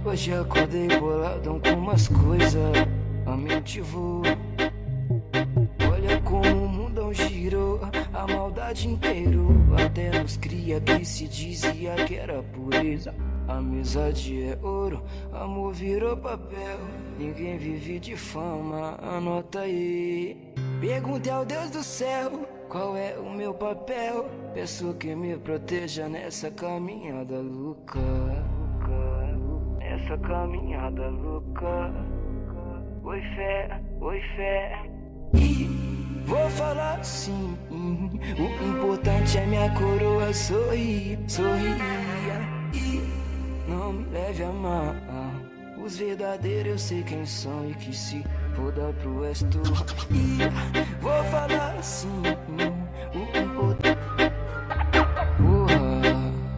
Hoje acordei boladão com umas coisas, a mente voa. Olha como o mundão girou, a maldade inteirou. Até nos cria que se dizia que era pureza. Amizade é ouro, amor virou papel. Ninguém vive de fama, anota aí. Perguntei ao Deus do céu, qual é o meu papel? Peço que me proteja nessa caminhada louca. Nessa caminhada louca. Oi fé, oi fé. E vou falar assim, o importante é minha coroa sorrir, sorria. E não me leve a mal, os verdadeiros eu sei quem são e que se foda pro resto. E vou falar assim, o importante